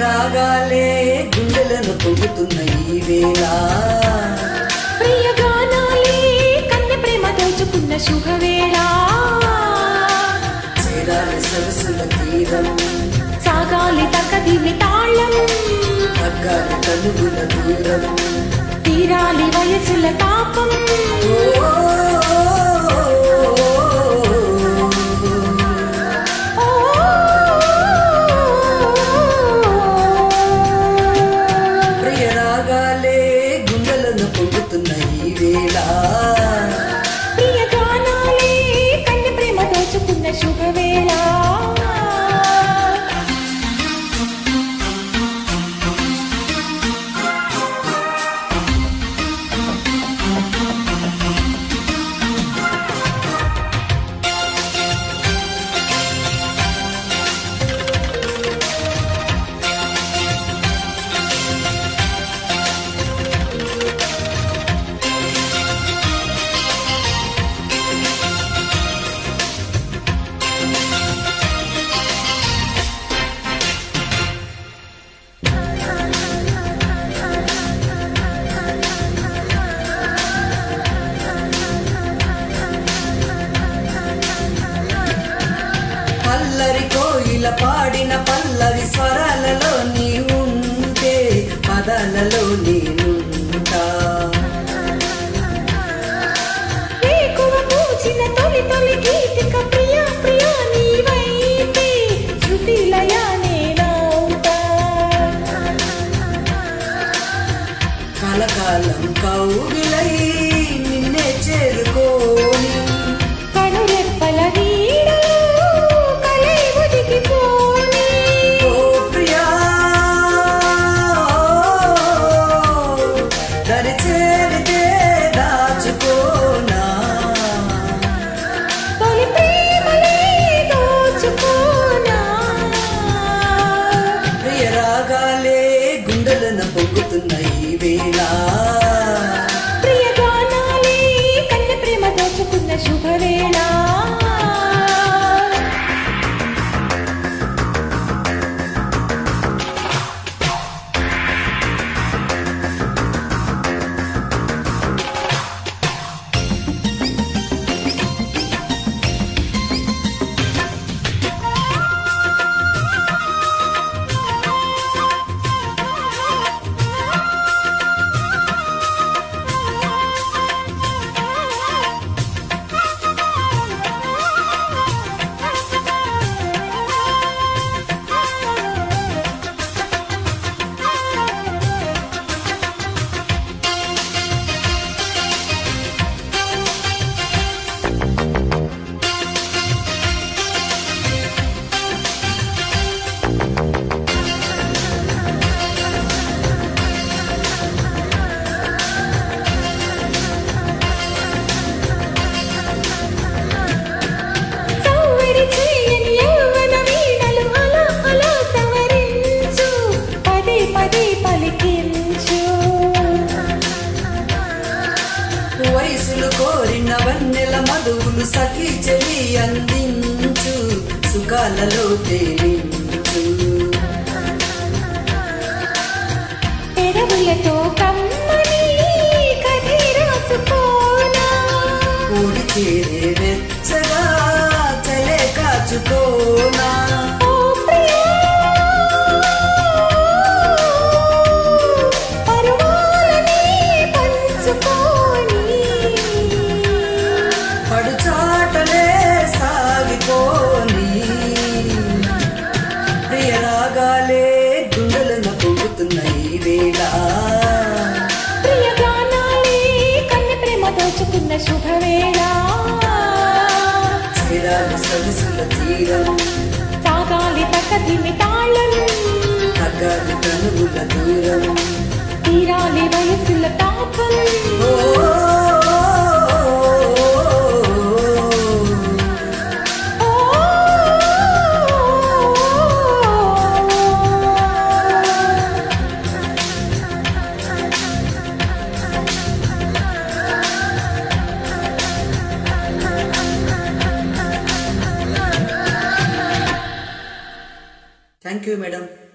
రాగాలే గుండెలను పొంగుతున్న ఈ వేళ ప్రియ గానాలే కన్నె ప్రేమ దోచుకున్న శుభవేళ చేరాలి సరస్సుల తీరం సాగాలి తక్కదిమి తాళం తగ్గాలి కనుగుల దూరం తీరాలి వయసుల తాపం ప్రియ గానాలే కన్నె ప్రేమ దోచుకున్న శుభవేళ పల్లరి కోయిల పాడిన పల్లవి స్వరాలలో నీ ఉంటే పదాలలో నేనుంటా వేకువ పూచిన తొలి తొలి గీతిక ప్రియ ప్రియ నీవైతే శృతిలయ నేనవుతా కలకాలం కౌగిలై నిన్నే చేరుకోని కనురెప్పల పొంగుతున్న ఈ వేళ ప్రియ గానాలే కన్నె ప్రేమ దోచుకున్న శుభవేళ వయసులు కోరిన వన్నెల మధువులు సఖీ చెలి అందించు సుఖాలలో తేలించు పెదవులతో కమ్మని కథే రాసుకోనా ఊడి చేరే వెచ్చగా చలే కాచుకోనా పడుచాటలే సాగిపోని ప్రియ రాగాలే గుండెలను పొంగుతున్న ఈ వేళ ప్రియ గానాలే కన్నె ప్రేమ దోచుకున్న శుభవేళ చేరాలి సరస్సుల తీరం సాగాలి తక్కదిమి తాళం తగ్గాలి కనుగుల దూరం తీరాలి వయసుల తాపం Thank you, madam.